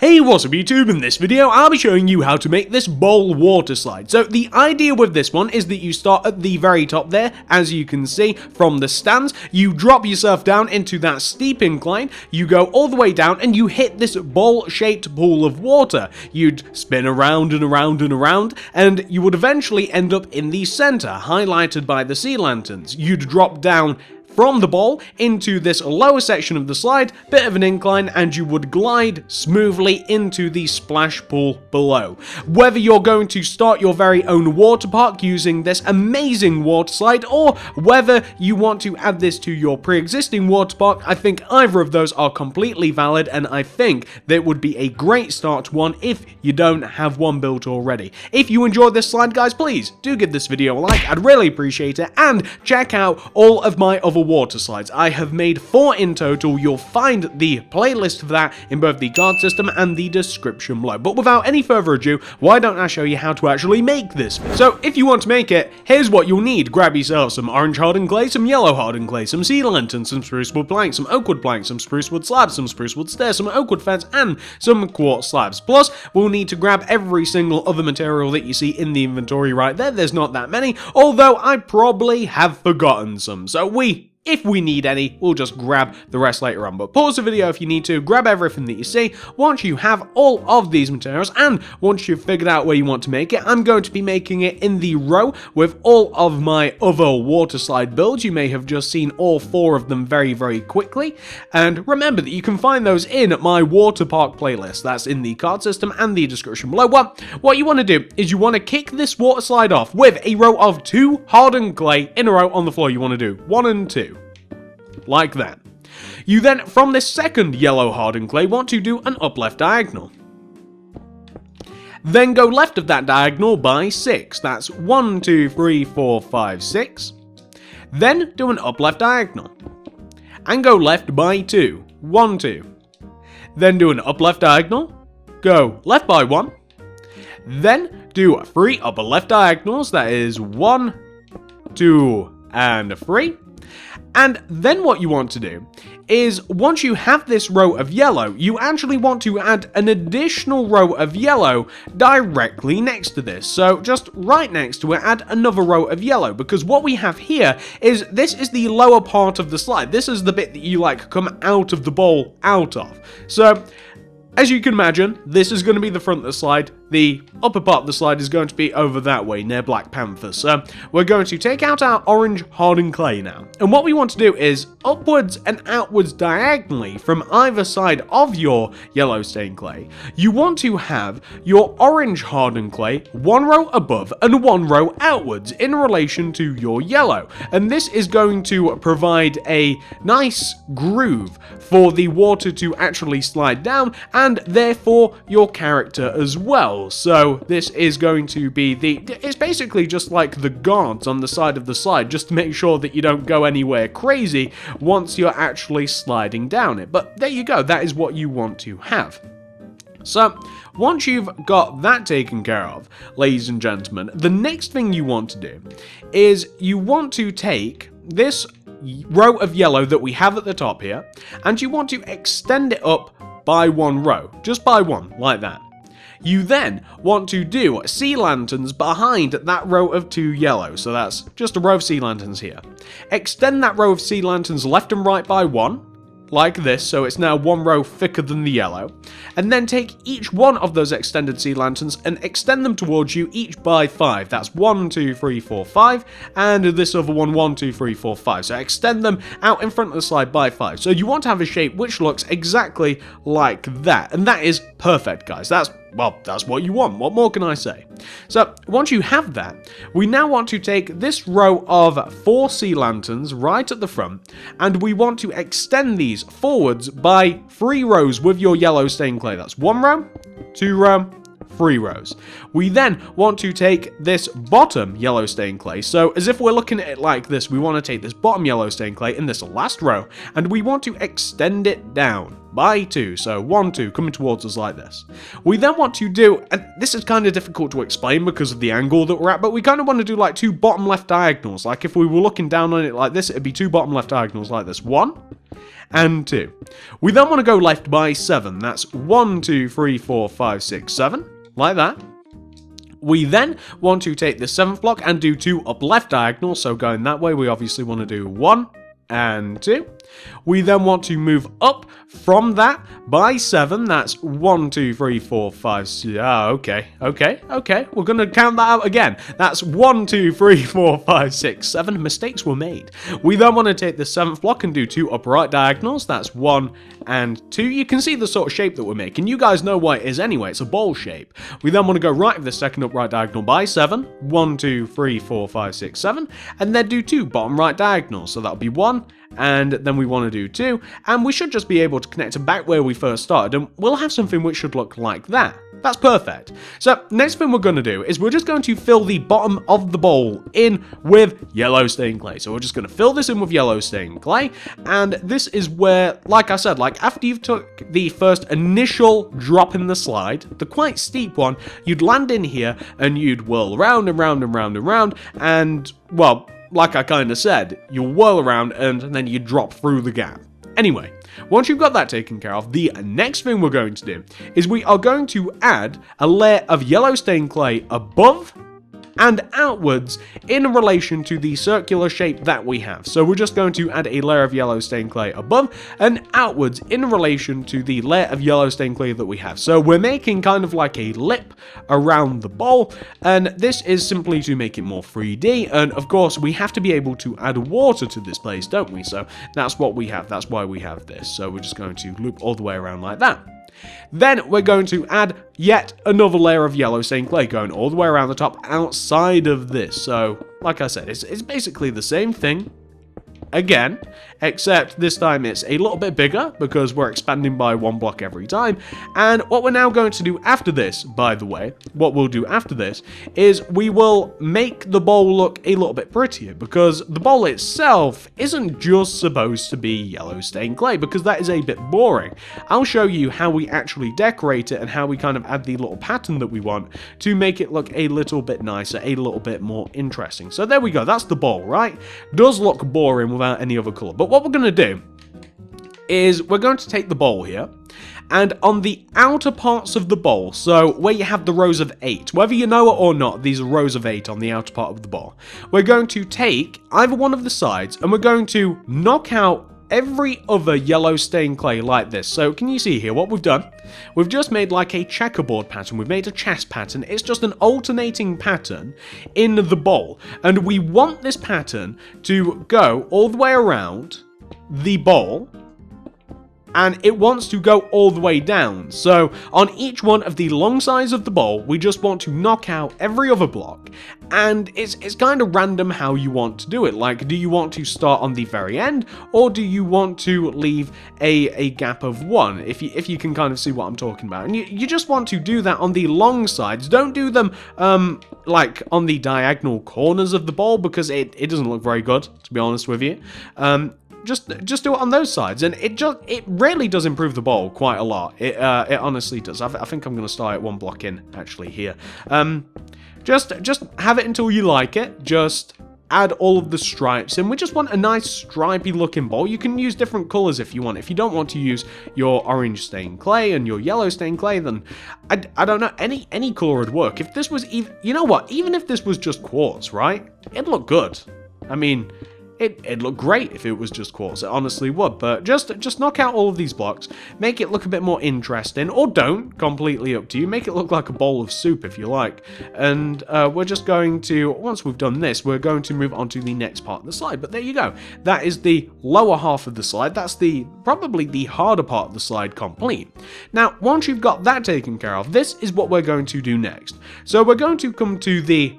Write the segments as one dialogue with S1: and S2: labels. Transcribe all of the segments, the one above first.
S1: Hey, what's up YouTube? In this video, I'll be showing you how to make this bowl water slide. So the idea with this one is that you start at the very top there, as you can see from the stands. You drop yourself down into that steep incline, you go all the way down, and you hit this bowl-shaped pool of water. You'd spin around and around and around, and you would eventually end up in the center, highlighted by the sea lanterns. You'd drop down from the bowl into this lower section of the slide, bit of an incline, and you would glide smoothly into the splash pool below. Whether you're going to start your very own water park using this amazing water slide, or whether you want to add this to your pre-existing water park, I think either of those are completely valid, and I think that would be a great start to one if you don't have one built already. If you enjoyed this slide, guys, please do give this video a like, I'd really appreciate it, and check out all of my other water slides. I have made 4 in total. You'll find the playlist for that in both the card system and the description below. But without any further ado, why don't I show you how to actually make this? So if you want to make it, here's what you'll need. Grab yourself some orange hardened clay, some yellow hardened clay, some sea lanterns, some spruce wood planks, some oak wood planks, some spruce wood slabs, some spruce wood stairs, some oak wood fence, and some quartz slabs. Plus, we'll need to grab every single other material that you see in the inventory right there. There's not that many, although I probably have forgotten some. So if we need any, we'll just grab the rest later on. But pause the video if you need to, grab everything that you see. Once you have all of these materials, and once you've figured out where you want to make it, I'm going to be making it in the row with all of my other water slide builds. You may have just seen all 4 of them very, very quickly. And remember that you can find those in my water park playlist. That's in the card system and the description below. Well, what you want to do is you want to kick this water slide off with a row of 2 hardened clay in a row on the floor. You want to do 1 and 2. Like that. You then, from this second yellow hardened clay, want to do an up-left diagonal. Then go left of that diagonal by 6. That's 1, 2, 3, 4, 5, 6. Then do an up-left diagonal. And go left by 2. 1, 2. Then do an up-left diagonal. Go left by 1. Then do 3 upper left diagonals. That is 1, 2, and 3. And then what you want to do is, once you have this row of yellow, you actually want to add an additional row of yellow directly next to this. So just right next to it, add another row of yellow, because what we have here is, this is the lower part of the slide. This is the bit that you come out of the bowl out of. So as you can imagine, this is going to be the front of the slide. The upper part of the slide is going to be over that way, near Black Panther. So we're going to take out our orange hardened clay now. And what we want to do is, upwards and outwards diagonally from either side of your yellow stained clay, you want to have your orange hardened clay 1 row above and 1 row outwards in relation to your yellow. And this is going to provide a nice groove for the water to actually slide down, and therefore your character as well. So this is going to be it's basically just like the guards on the side of the slide, just to make sure that you don't go anywhere crazy once you're actually sliding down it. But there you go, that is what you want to have. So once you've got that taken care of, ladies and gentlemen, the next thing you want to do is you want to take this row of yellow that we have at the top here, and you want to extend it up by 1 row, just by 1, like that. You then want to do sea lanterns behind that row of 2 yellow, so that's just a row of sea lanterns here. Extend that row of sea lanterns left and right by 1, like this, so it's now 1 row thicker than the yellow. And then take each one of those extended sea lanterns and extend them towards you, each by 5. That's 1, 2, 3, 4, 5, and this other one 1, 2, 3, 4, 5. So extend them out in front of the slide by 5. So you want to have a shape which looks exactly like that, and that is perfect, guys. That's what you want. What more can I say? So once you have that, we now want to take this row of 4 sea lanterns right at the front, and we want to extend these forwards by 3 rows with your yellow stained clay. That's 1 row, 2 row, 3 rows. We then want to take this bottom yellow stained clay, so as if we're looking at it like this, we want to take this bottom yellow stained clay in this last row, and we want to extend it down by 2, so 1, 2, coming towards us like this. We then want to do, and this is kind of difficult to explain because of the angle that we're at, but we kind of want to do like 2 bottom left diagonals. Like if we were looking down on it like this, it'd be 2 bottom left diagonals like this. 1 and 2. We then want to go left by 7. That's 1, 2, 3, 4, 5, 6, 7. Like that. We then want to take the 7th block and do 2 up left diagonals. So going that way, we obviously want to do 1 and 2. We then want to move up from that by 7. That's 1, 2, 3, 4, 5, 6. Okay. We're going to count that out again. That's 1, 2, 3, 4, 5, 6, 7. Mistakes were made. We then want to take the 7th block and do 2 upright diagonals. That's 1 and 2. You can see the sort of shape that we're making. You guys know what it is anyway. It's a bowl shape. We then want to go right of the 2nd upright diagonal by 7. 1, 2, 3, 4, 5, 6, 7. And then do 2 bottom right diagonals. So that'll be 1. And then we want to do 2, and we should just be able to connect to back where we first started, and we'll have something which should look like that. That's perfect. So next thing we're going to do is we're just going to fill the bottom of the bowl in with yellow stained clay. So we're just going to fill this in with yellow stained clay, and this is where, like I said, like after you've took the first initial drop in the slide, the quite steep one, you'd land in here and you'd whirl around and round and round and round, and well, like I kind of said, you whirl around and then you drop through the gap. Anyway, once you've got that taken care of, the next thing we're going to do is we are going to add a layer of yellow stained clay above and outwards in relation to the circular shape that we have. So we're just going to add a layer of yellow stained clay above and outwards in relation to the layer of yellow stained clay that we have. So we're making kind of like a lip around the bowl, and this is simply to make it more 3D, and of course we have to be able to add water to this place, don't we? So that's what we have, that's why we have this. So we're just going to loop all the way around like that. Then we're going to add yet another layer of yellow stained clay going all the way around the top outside of this. So, like I said, it's basically the same thing again, except this time it's a little bit bigger because we're expanding by 1 block every time. And what we're now going to do after this, by the way, what we'll do after this is we will make the bowl look a little bit prettier, because the bowl itself isn't just supposed to be yellow stained clay, because that is a bit boring. I'll show you how we actually decorate it and how we kind of add the little pattern that we want to make it look a little bit nicer, a little bit more interesting. So there we go, that's the bowl, right? Does look boring without any other color. But what we're going to do is we're going to take the bowl here, and on the outer parts of the bowl, so where you have the rows of 8, whether you know it or not, these are rows of 8 on the outer part of the bowl, we're going to take either one of the sides and we're going to knock out every other yellow stained clay like this. So can you see here what we've done? We've just made like a checkerboard pattern. We've made a chess pattern. It's just an alternating pattern in the bowl. And we want this pattern to go all the way around the bowl, and it wants to go all the way down. So on each one of the long sides of the bowl, we just want to knock out every other block, and it's kind of random how you want to do it. Like, do you want to start on the very end, or do you want to leave a gap of 1, if you can kind of see what I'm talking about? And you just want to do that on the long sides. Don't do them like on the diagonal corners of the bowl, because it doesn't look very good, to be honest with you. Just do it on those sides, and it really does improve the bowl quite a lot. It honestly does. I think I'm going to start at 1 block in actually here. Just have it until you like it. Just add all of the stripes in. We just want a nice stripy looking bowl. You can use different colors if you want. If you don't want to use your orange stained clay and your yellow stained clay, then I don't know, any color would work. If this was even, you know what, even if this was just quartz, right, it'd look good. I mean, it'd look great if it was just quartz. It honestly would. But just knock out all of these blocks, make it look a bit more interesting, or don't. Completely up to you. Make it look like a bowl of soup if you like. And we're just going to, once we've done this, we're going to move on to the next part of the slide. But there you go. That is the lower half of the slide. That's probably the harder part of the slide complete. Now, once you've got that taken care of, this is what we're going to do next. So we're going to come to the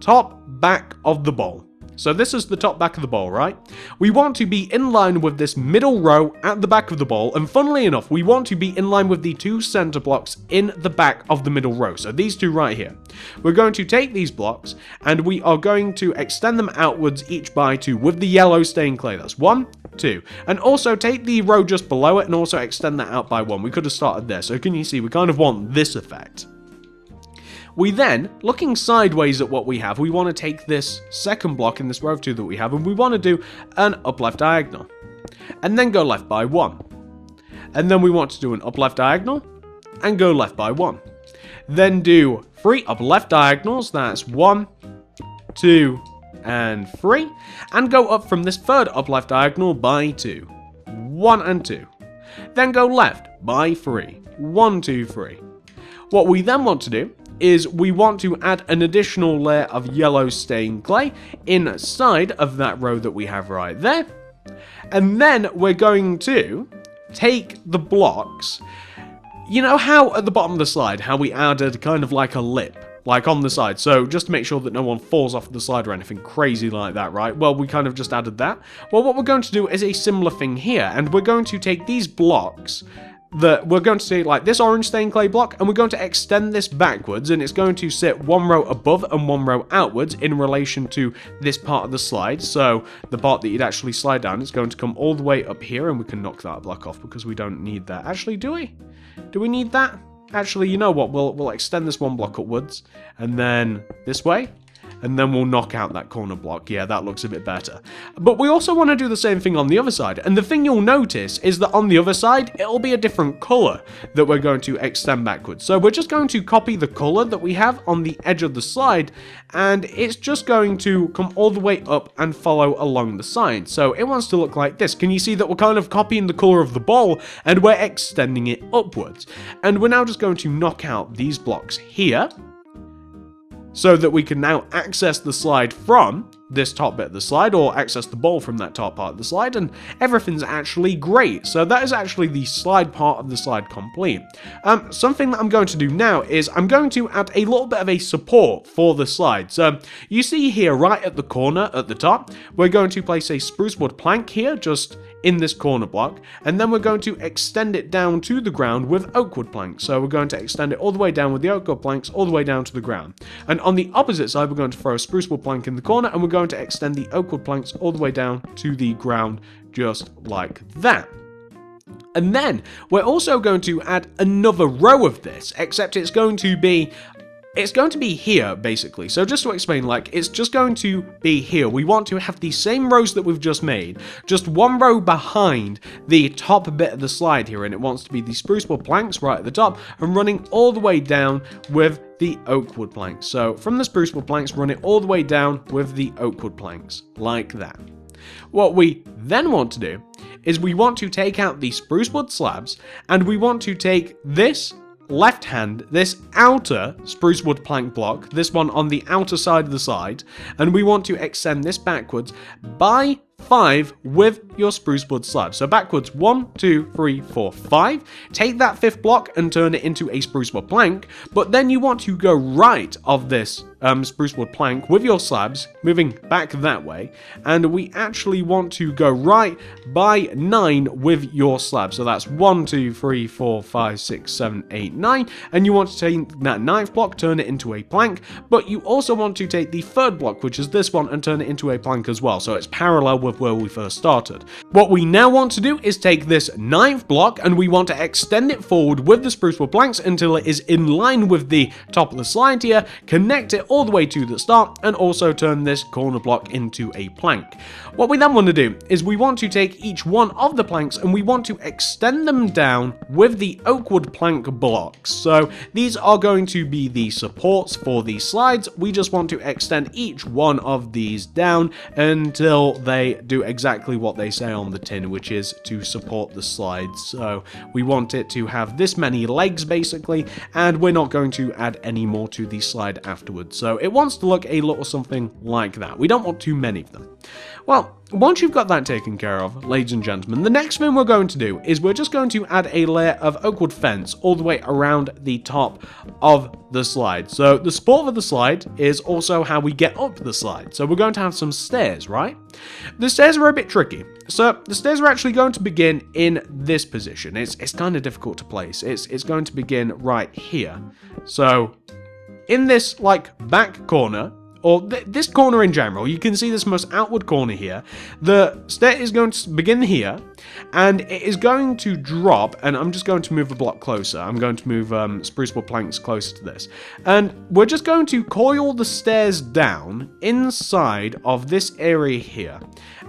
S1: top back of the bowl. So this is the top back of the bowl, right? We want to be in line with this middle row at the back of the bowl, and funnily enough, we want to be in line with the 2 center blocks in the back of the middle row. So these 2 right here. We're going to take these blocks, and we are going to extend them outwards each by 2 with the yellow stained clay. That's 1, 2. And also take the row just below it and also extend that out by 1. We could have started there. So can you see, we kind of want this effect. We then, looking sideways at what we have, we want to take this second block in this row of 2 that we have, and we want to do an up left diagonal. and then go left by 1. And then we want to do an up left diagonal, and go left by 1. Then do 3 up left diagonals, that's 1, 2, and 3, and go up from this third up left diagonal by 2, 1 and 2. Then go left by 3, 1, 2, 3. What we then want to do is we want to add an additional layer of yellow stained clay inside of that row that we have right there. And then we're going to take the blocks. You know how at the bottom of the slide, how we added kind of like a lip, like on the side, so just to make sure that no one falls off the slide or anything crazy like that, right? Well, we kind of just added that. Well, what we're going to do is a similar thing here, and we're going to take these blocks that we're going to take like this orange stained clay block, and we're going to extend this backwards, and it's going to sit 1 row above and 1 row outwards in relation to this part of the slide. So the part that you'd actually slide down is going to come all the way up here, and we can knock that block off because we don't need that. Actually, do we? Do we need that? Actually, you know what? We'll extend this 1 block upwards, and then this way, and then we'll knock out that corner block. Yeah, that looks a bit better. But we also want to do the same thing on the other side, and the thing you'll notice is that on the other side, it'll be a different color that we're going to extend backwards. So we're just going to copy the color that we have on the edge of the slide, and it's just going to come all the way up and follow along the side. So it wants to look like this. Can you see that we're kind of copying the color of the ball, and we're extending it upwards? And we're now just going to knock out these blocks here, so that we can now access the slide from this top bit of the slide, or access the ball from that top part of the slide, and everything's actually great. So that is actually the slide part of the slide complete. Something that I'm going to do now is I'm going to add a little bit of a support for the slide. So you see here right at the corner at the top, we're going to place a spruce wood plank here, just in this corner block, and then we're going to extend it down to the ground with oak wood planks. So we're going to extend it all the way down with the oak wood planks all the way down to the ground. And on the opposite side, we're going to throw a spruce wood plank in the corner, and we're going to extend the oak wood planks all the way down to the ground, just like that. And then we're also going to add another row of this, except it's going to be here, basically. So just to explain, like, it's just going to be here. We want to have the same rows that we've just made, just 1 row behind the top bit of the slide here, and it wants to be the spruce wood planks right at the top, and running all the way down with the oak wood planks. So from the spruce wood planks, run it all the way down with the oak wood planks, like that. What we then want to do is we want to take out the spruce wood slabs, and we want to take this left hand, this outer spruce wood plank block, this one on the outer side of the side, and we want to extend this backwards by 5 with your spruce wood slab. So backwards 1, 2, 3, 4, 5. Take that 5th block and turn it into a spruce wood plank, but then you want to go right of this spruce wood plank with your slabs, moving back that way, and we actually want to go right by 9 with your slab. So that's 1, 2, 3, 4, 5, 6, 7, 8, 9, and you want to take that 9th block, turn it into a plank, but you also want to take the 3rd block, which is this one, and turn it into a plank as well, so it's parallel with where we first started. What we now want to do is take this 9th block, and we want to extend it forward with the spruce wood planks until it is in line with the top of the slide here, connect it all the way to the start, and also turn this corner block into a plank. What we then want to do is we want to take each one of the planks, and we want to extend them down with the oak wood plank blocks. So these are going to be the supports for these slides. We just want to extend each one of these down until they do exactly what they say on the tin, which is to support the slides. So we want it to have this many legs basically, and we're not going to add any more to the slide afterwards. So it wants to look a little something like that. We don't want too many of them. Well, once you've got that taken care of, ladies and gentlemen, the next thing we're going to do is we're just going to add a layer of oak wood fence all the way around the top of the slide. So the support of the slide is also how we get up the slide. So we're going to have some stairs, right? The stairs are a bit tricky. So the stairs are actually going to begin in this position. It's kind of difficult to place. It's going to begin right here. So in this like back corner or this corner in general, you can see this most outward corner here. The stair is going to begin here, and it is going to drop, and I'm just going to move the block closer. I'm going to move spruce wood planks closer to this. And we're just going to coil the stairs down inside of this area here.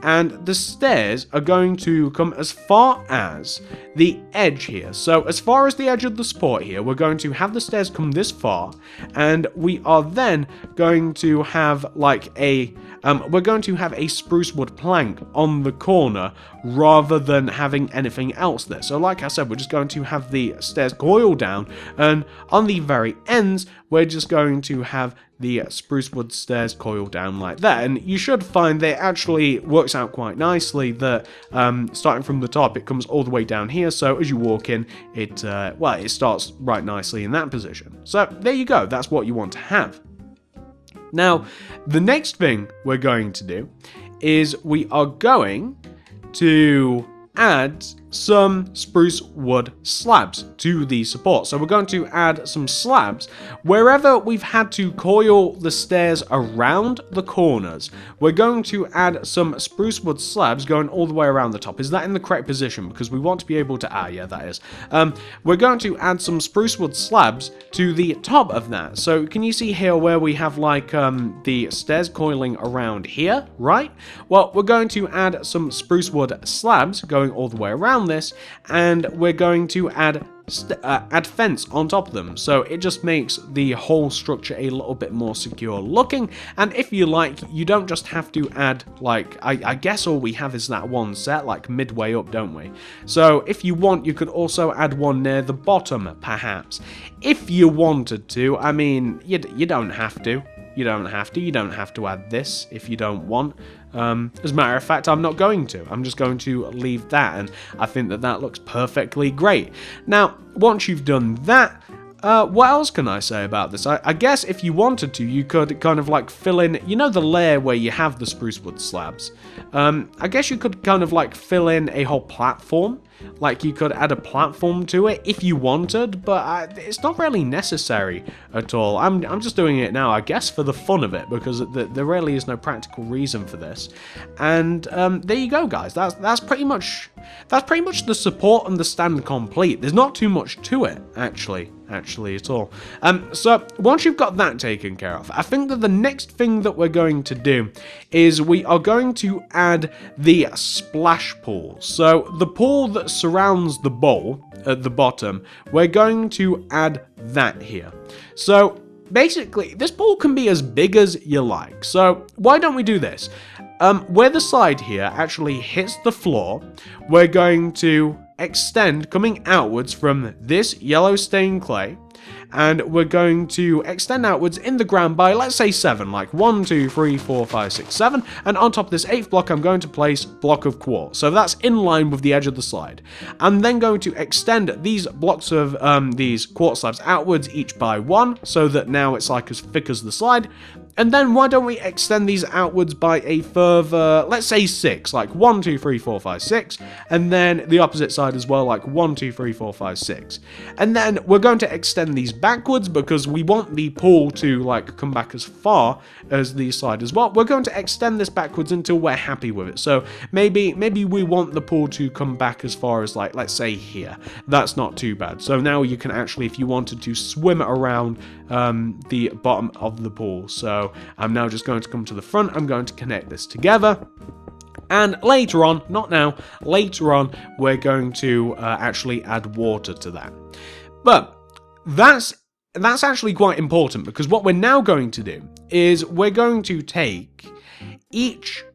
S1: And the stairs are going to come as far as the edge here. So as far as the edge of the support here, we're going to have the stairs come this far, and we are then going to have like a spruce wood plank on the corner rather than having anything else there. So like I said, we're just going to have the stairs coil down, and on the very ends, we're just going to have the spruce wood stairs coil down like that. And you should find that it actually works out quite nicely that starting from the top, it comes all the way down here. So as you walk in, it starts right nicely in that position. So there you go. That's what you want to have. Now, the next thing we're going to do is we are going to add some spruce wood slabs to the support. So we're going to add some slabs wherever we've had to coil the stairs around the corners. We're going to add some spruce wood slabs going all the way around the top. Is that in the correct position? Because we want to be able to, yeah, that is. We're going to add some spruce wood slabs to the top of that. So can you see here where we have like the stairs coiling around here, right? Well, we're going to add some spruce wood slabs going all the way around this, and we're going to add fence on top of them, so it just makes the whole structure a little bit more secure looking. And if you like, you don't just have to add like, I guess all we have is that one set like midway up, don't we? So if you want, you could also add one near the bottom perhaps, if you wanted to. I mean, you don't have to. You don't have to add this if you don't want. As a matter of fact, I'm not going to. I'm just going to leave that, and I think that looks perfectly great. Now, once you've done that, what else can I say about this? I guess if you wanted to, you could kind of like fill in, you know, the layer where you have the spruce wood slabs. I guess you could kind of like fill in a whole platform. Like you could add a platform to it if you wanted, but it's not really necessary at all. I'm just doing it now, I guess, for the fun of it, because there really is no practical reason for this. And there you go, guys. That's pretty much the support and the stand complete. There's not too much to it, actually at all. So once you've got that taken care of, I think that the next thing that we're going to do is we are going to add the splash pool. So the pool that surrounds the bowl at the bottom, we're going to add that here. So basically, this pool can be as big as you like. So why don't we do this? Where the side here actually hits the floor, we're going to extend coming outwards from this yellow stained clay, and we're going to extend outwards in the ground by, let's say, 7, like 1, 2, 3, 4, 5, 6, 7, and on top of this 8th block, I'm going to place block of quartz. So that's in line with the edge of the slide. I'm then going to extend these blocks of these quartz slabs outwards each by 1, so that now it's like as thick as the slide. And then why don't we extend these outwards by a further, let's say 6, like 1, 2, 3, 4, 5, 6, and then the opposite side as well, like 1, 2, 3, 4, 5, 6. And then we're going to extend these backwards because we want the pool to like come back as far as the slide as well. We're going to extend this backwards until we're happy with it. So maybe we want the pool to come back as far as like, let's say here. That's not too bad. So now you can actually, if you wanted to, swim around the bottom of the pool. So I'm now just going to come to the front. I'm going to connect this together. And later on, not now, later on, we're going to actually add water to that. But that's actually quite important, because what we're now going to do is we're going to take each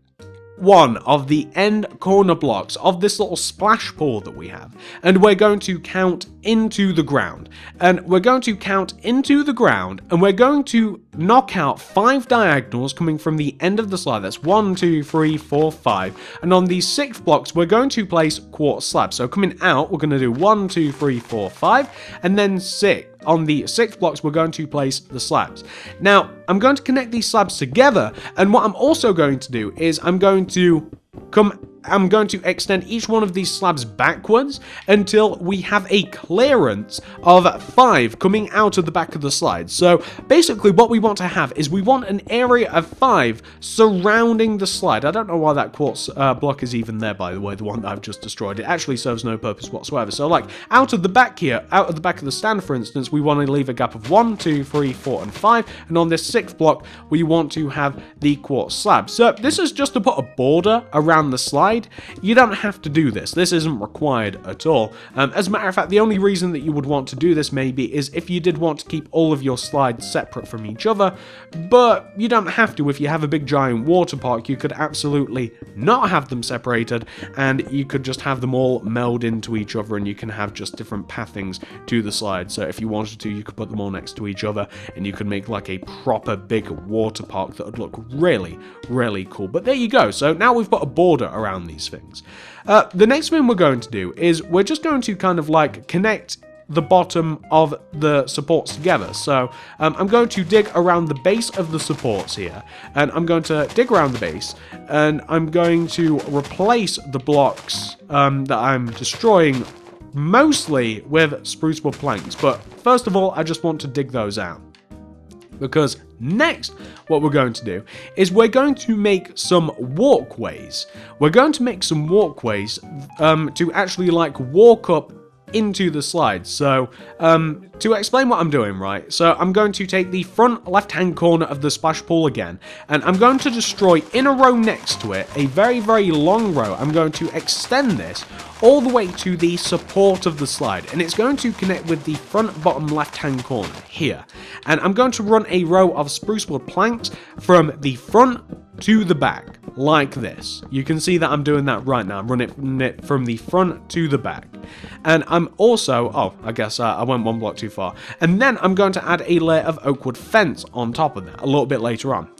S1: one of the end corner blocks of this little splash pool that we have, and we're going to count into the ground. And we're going to count into the ground, and we're going to knock out 5 diagonals coming from the end of the slide. That's 1, 2, 3, 4, 5. And on these 6 blocks, we're going to place quartz slabs. So coming out, we're going to do 1, 2, 3, 4, 5, and then 6. On the 6 blocks, we're going to place the slabs. Now, I'm going to connect these slabs together, and what I'm also going to do is I'm going to come I'm going to extend each one of these slabs backwards until we have a clearance of 5 coming out of the back of the slide. So basically what we want to have is we want an area of 5 surrounding the slide. I don't know why that quartz block is even there, by the way, the one that I've just destroyed. It actually serves no purpose whatsoever. So like out of the back here, out of the back of the stand, for instance, we want to leave a gap of 1, 2, 3, 4, and 5. And on this 6th block, we want to have the quartz slab. So this is just to put a border around the slide. You don't have to do this. This isn't required at all. As a matter of fact, the only reason that you would want to do this maybe is if you did want to keep all of your slides separate from each other, but you don't have to. If you have a big giant water park, you could absolutely not have them separated, and you could just have them all meld into each other, and you can have just different pathings to the slide. So if you wanted to, you could put them all next to each other, and you could make like a proper big water park that would look really, really cool. But there you go. So now we've put a border around these things. The next thing we're going to do is we're just going to kind of like connect the bottom of the supports together. So I'm going to dig around the base of the supports here, and I'm going to dig around the base, and I'm going to replace the blocks that I'm destroying mostly with spruce wood planks. But first of all, I just want to dig those out, because next what we're going to do is we're going to make some walkways. We're going to make some walkways to actually like walk up into the slide. So to explain what I'm doing, right, so I'm going to take the front left hand corner of the splash pool again, and I'm going to destroy in a row next to it a very, very long row. I'm going to extend this all the way to the support of the slide, and it's going to connect with the front bottom left hand corner here. And I'm going to run a row of spruce wood planks from the front to the back like this. You can see that I'm doing that right now. I'm running it from the front to the back. And I'm also, I guess I went one block too far. And then I'm going to add a layer of oak wood fence on top of that a little bit later on.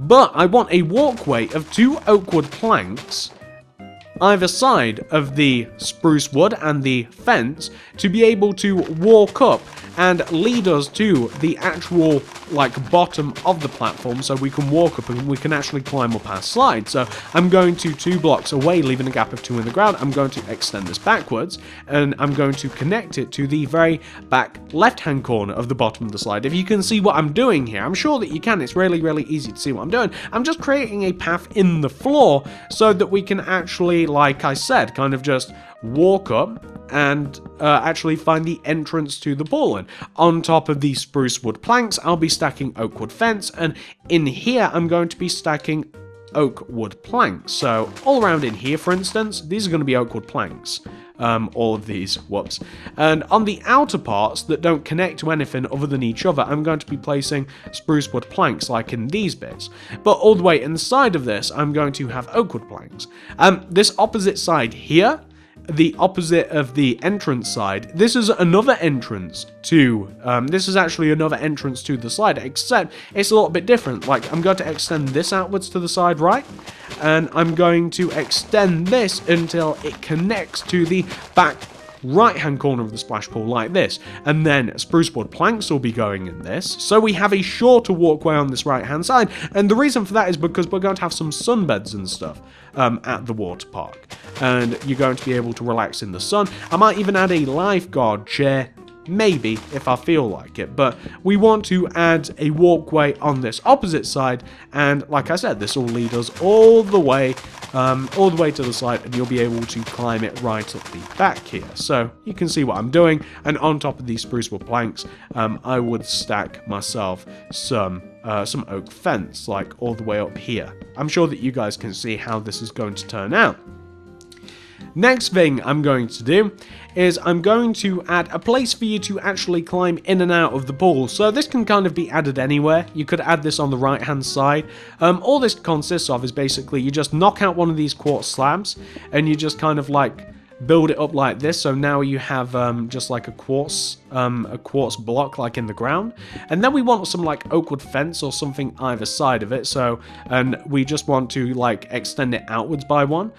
S1: But I want a walkway of 2 oak wood planks either side of the spruce wood and the fence to be able to walk up and lead us to the actual like bottom of the platform, so we can walk up and we can actually climb up our slide. So I'm going to 2 blocks away, leaving a gap of 2 in the ground. I'm going to extend this backwards, and I'm going to connect it to the very back left hand corner of the bottom of the slide. If you can see what I'm doing here, I'm sure that you can. It's really, really easy to see what I'm doing. I'm just creating a path in the floor so that we can actually, like I said, kind of just walk up and actually find the entrance to the pool. And on top of these spruce wood planks, I'll be stacking oak wood fence, and in here I'm going to be stacking oak wood planks. So all around in here, for instance, these are going to be oak wood planks. All of these, whoops. And on the outer parts that don't connect to anything other than each other, I'm going to be placing spruce wood planks, like in these bits. But all the way inside of this, I'm going to have oak wood planks. This opposite side here, the opposite of the entrance side, this is another entrance to, this is actually another entrance to the slide, except it's a little bit different. Like, I'm going to extend this outwards to the side, right? And I'm going to extend this until it connects to the back right hand corner of the splash pool like this, and then spruce wood planks will be going in this, so we have a shorter walkway on this right hand side. And the reason for that is because we're going to have some sunbeds and stuff at the water park, and you're going to be able to relax in the sun. I might even add a lifeguard chair, maybe, if I feel like it, but we want to add a walkway on this opposite side, and like I said, this will lead us all the way to the slide, and you'll be able to climb it right up the back here. So you can see what I'm doing, and on top of these spruce wood planks, I would stack myself some oak fence, like all the way up here. I'm sure that you guys can see how this is going to turn out. Next thing I'm going to do is I'm going to add a place for you to actually climb in and out of the pool. So this can kind of be added anywhere. You could add this on the right hand side. All this consists of is basically you just knock out one of these quartz slabs, and you just kind of like build it up like this. So now you have just like a quartz block like in the ground, and then we want some like oak wood fence or something either side of it. So, and we just want to like extend it outwards by 1,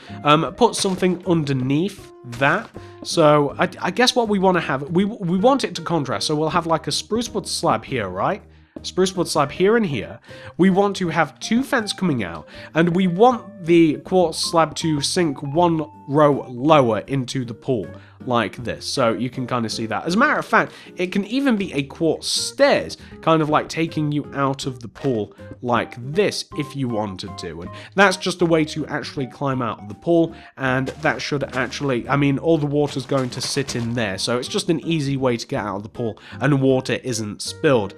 S1: put something underneath that. So I guess what we want to have, we want it to contrast, so we'll have like a spruce wood slab here, right? spruce wood slab here and here, we want to have 2 vents coming out, and we want the quartz slab to sink 1 row lower into the pool, like this. So you can kind of see that. As a matter of fact, it can even be a quartz stairs, kind of like taking you out of the pool like this if you wanted to. And that's just a way to actually climb out of the pool, and that should actually, I mean, all the water's going to sit in there, so it's just an easy way to get out of the pool and water isn't spilled.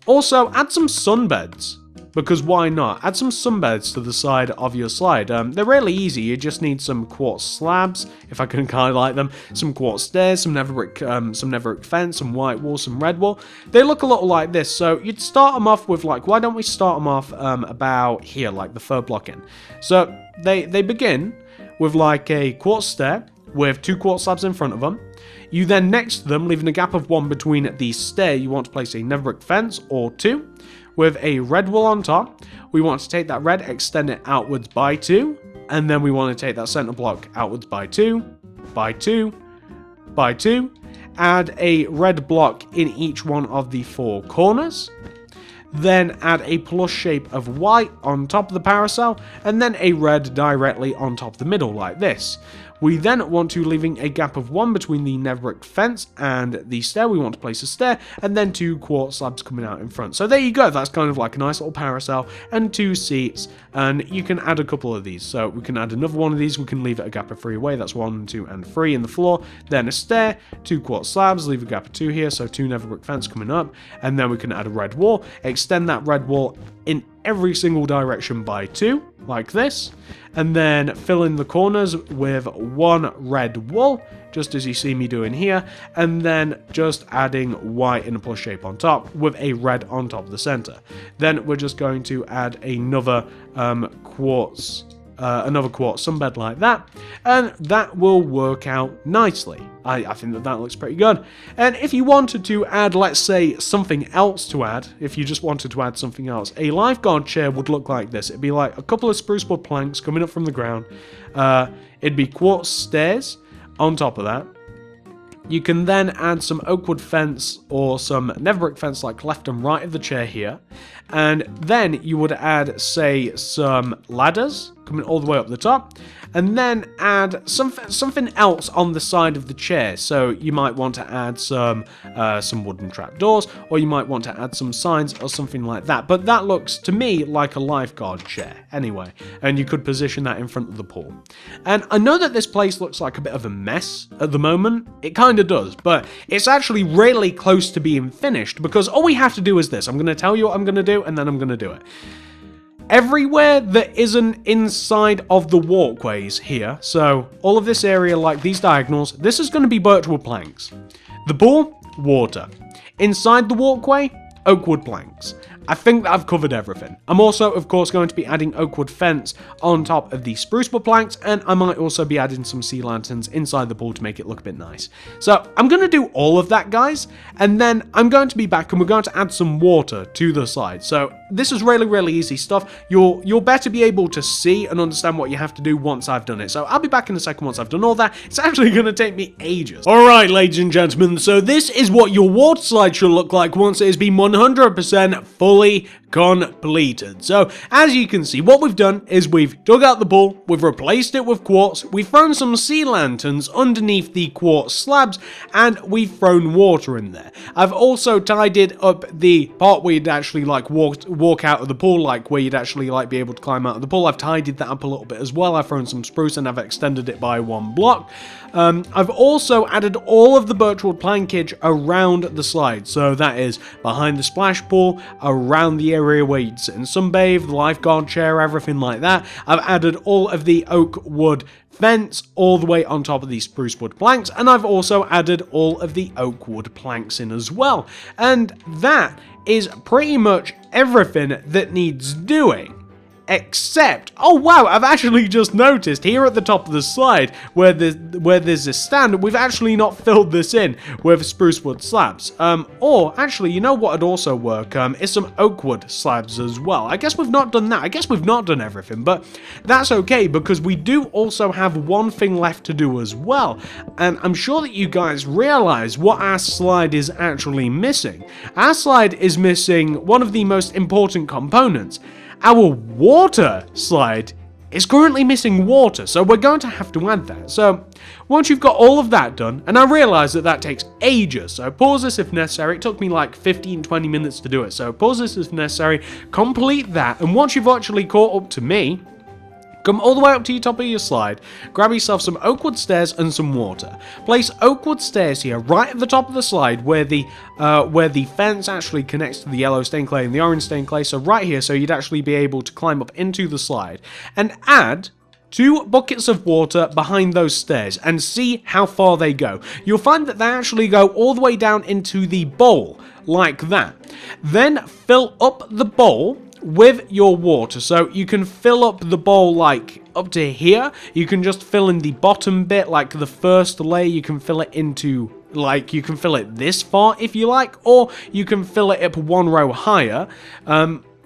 S1: Also, add some sunbeds. Because why not? Add some sunbeds to the side of your slide. They're really easy. You just need some quartz slabs, if I can highlight them, some quartz stairs, some netherrack fence, some white wall, some red wall. They look a lot like this. So you'd start them off with, like, why don't we start them off about here, like the third block in. So they begin with like a quartz stair with 2 quartz slabs in front of them. You then next to them, leaving a gap of 1 between the stair, you want to place a netherrack fence or 2. With a red wall on top, we want to take that red, extend it outwards by 2, and then we want to take that center block outwards by 2, by 2, by 2, add a red block in each one of the 4 corners, then add a plus shape of white on top of the parasol, and then a red directly on top of the middle like this. We then want to, leaving a gap of 1 between the netherrack fence and the stair, we want to place a stair, and then 2 quartz slabs coming out in front. So there you go, that's kind of like a nice little parasol, and 2 seats, and you can add a couple of these. So we can add another one of these, we can leave it a gap of 3 away, that's 1, 2, and 3 in the floor, then a stair, 2 quartz slabs, leave a gap of 2 here, so 2 netherrack fence coming up, and then we can add a red wall, extend that red wall in every single direction by 2, like this, and then fill in the corners with 1 red wall, just as you see me doing here, and then just adding white in a plus shape on top with a red on top of the center. Then we're just going to add another quartz sunbed like that, and that will work out nicely. I think that looks pretty good. And if you wanted to add, let's say, something else to add, if you just wanted to add something else, a lifeguard chair would look like this. It'd be like a couple of spruce wood planks coming up from the ground. It'd be quartz stairs on top of that. You can then add some oak wood fence or some netherrack fence like left and right of the chair here. And then you would add, say, some ladders coming all the way up the top. And then add something else on the side of the chair. So you might want to add some wooden trapdoors, or you might want to add some signs or something like that. But that looks, to me, like a lifeguard chair anyway. And you could position that in front of the pool. And I know that this place looks like a bit of a mess at the moment. It kind of does, but it's actually really close to being finished, because all we have to do is this. I'm going to tell you what I'm going to do, and then I'm going to do it. Everywhere that isn't inside of the walkways here, so all of this area, like these diagonals, this is going to be birch wood planks. The pool, water. Inside the walkway, oak wood planks. I think that I've covered everything. I'm also, of course, going to be adding oak wood fence on top of the spruce wood planks, and I might also be adding some sea lanterns inside the pool to make it look a bit nice. So I'm going to do all of that, guys, and then I'm going to be back and we're going to add some water to the side. So this is really, really easy stuff. You'll better be able to see and understand what you have to do once I've done it. So I'll be back in a second once I've done all that. It's actually going to take me ages. Alright, ladies and gentlemen, so this is what your water slide should look like once it has been 100% fully completed. So as you can see, what we've done is we've dug out the pool, we've replaced it with quartz, we've thrown some sea lanterns underneath the quartz slabs, and we've thrown water in there. I've also tidied up the part where you'd actually like walk out of the pool, like where you'd actually like be able to climb out of the pool. I've tidied that up a little bit as well. I've thrown some spruce and I've extended it by 1 block. I've also added all of the birchwood plankage around the slide, so that is behind the splash pool, around the area where you'd sit and sunbathe, the lifeguard chair, everything like that. I've added all of the oak wood fence all the way on top of the spruce wood planks, and I've also added all of the oak wood planks in as well. And that is pretty much everything that needs doing. except, oh wow, I've actually just noticed here at the top of the slide where there's this stand, we've actually not filled this in with spruce wood slabs. Or actually, you know what would also work? Is some oak wood slabs as well. I guess we've not done that. I guess we've not done everything, but that's okay because we do also have one thing left to do as well. And I'm sure that you guys realize what our slide is actually missing. Our slide is missing one of the most important components. Our water slide is currently missing water, so we're going to have to add that. So once you've got all of that done, and I realize that that takes ages, so pause this if necessary. It took me like 15-20 minutes to do it, so pause this if necessary, complete that, and once you've actually caught up to me, come all the way up to the top of your slide, grab yourself some oak wood stairs and some water. Place oak wood stairs here right at the top of the slide where the fence actually connects to the yellow stained clay and the orange stained clay, so right here, so you'd actually be able to climb up into the slide. And add 2 buckets of water behind those stairs and see how far they go. You'll find that they actually go all the way down into the bowl, like that. Then fill up the bowl with your water, so you can fill up the bowl like up to here. You can just fill in the bottom bit, like the first layer. You can fill it into, like, you can fill it this far if you like, or you can fill it up one row higher.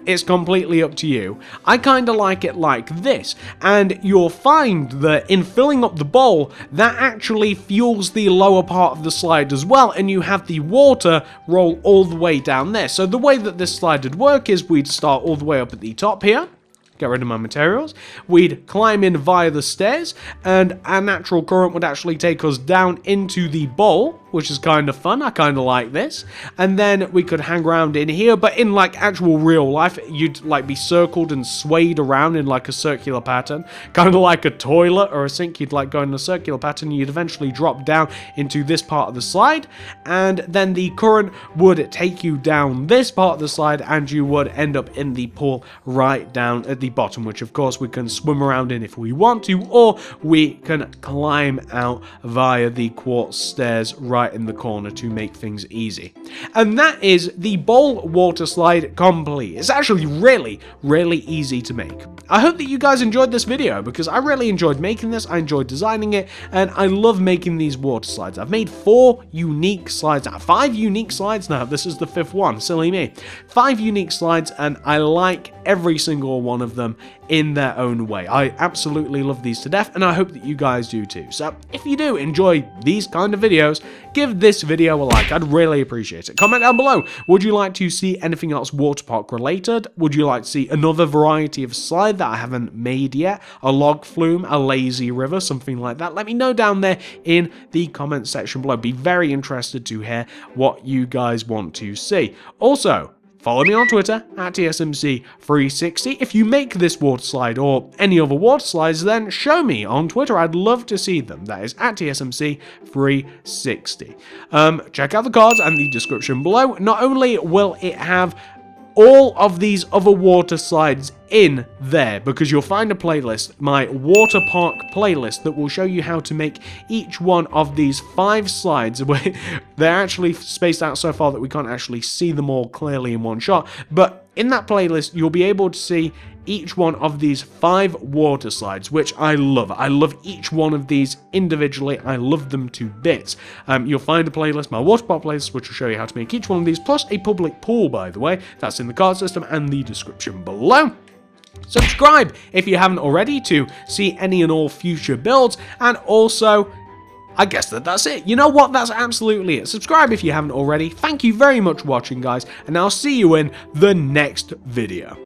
S1: It's completely up to you. I kind of like it like this, and you'll find that in filling up the bowl, that actually fuels the lower part of the slide as well, and you have the water roll all the way down there. So the way that this slide would work is we'd start all the way up at the top here. Get rid of my materials. We'd climb in via the stairs, and our natural current would actually take us down into the bowl, which is kind of fun. I kind of like this. And then we could hang around in here, but in like actual real life, you'd like be circled and swayed around in like a circular pattern, kind of like a toilet or a sink. You'd like go in a circular pattern. You'd eventually drop down into this part of the slide, and then the current would take you down this part of the slide, and you would end up in the pool right down at the bottom, which of course we can swim around in if we want to, or we can climb out via the quartz stairs right in the corner to make things easy. And that is the bowl water slide complete. It's actually really easy to make. I hope that you guys enjoyed this video because I really enjoyed making this. I enjoyed designing it, and I love making these water slides. I've made 4 unique slides now, 5 unique slides now. This is the 5th one, silly me. 5 unique slides, and I like every single one of them in their own way. I absolutely love these to death, and I hope that you guys do too. So if you do enjoy these kind of videos, give this video a like. I'd really appreciate it. Comment down below. Would you like to see anything else water park related? Would you like to see another variety of slide that I haven't made yet? A log flume, a lazy river, something like that? Let me know down there in the comment section below. Be very interested to hear what you guys want to see. Also, follow me on Twitter at TSMC360. If you make this water slide or any other water slides, then show me on Twitter. I'd love to see them. That is at TSMC360. Check out the cards and the description below. Not only will it have all of these other water slides in there, because you'll find a playlist, my water park playlist, that will show you how to make each one of these 5 slides. Where they're actually spaced out so far that we can't actually see them all clearly in one shot, but in that playlist you'll be able to see each one of these 5 water slides, which I love. I love each one of these individually. I love them to bits. You'll find a playlist, my water park playlist, which will show you how to make each one of these, plus a public pool, by the way. That's in the card system and the description below. Subscribe if you haven't already to see any and all future builds, and also, I guess that's it. You know what? That's absolutely it. Subscribe if you haven't already. Thank you very much for watching, guys, and I'll see you in the next video.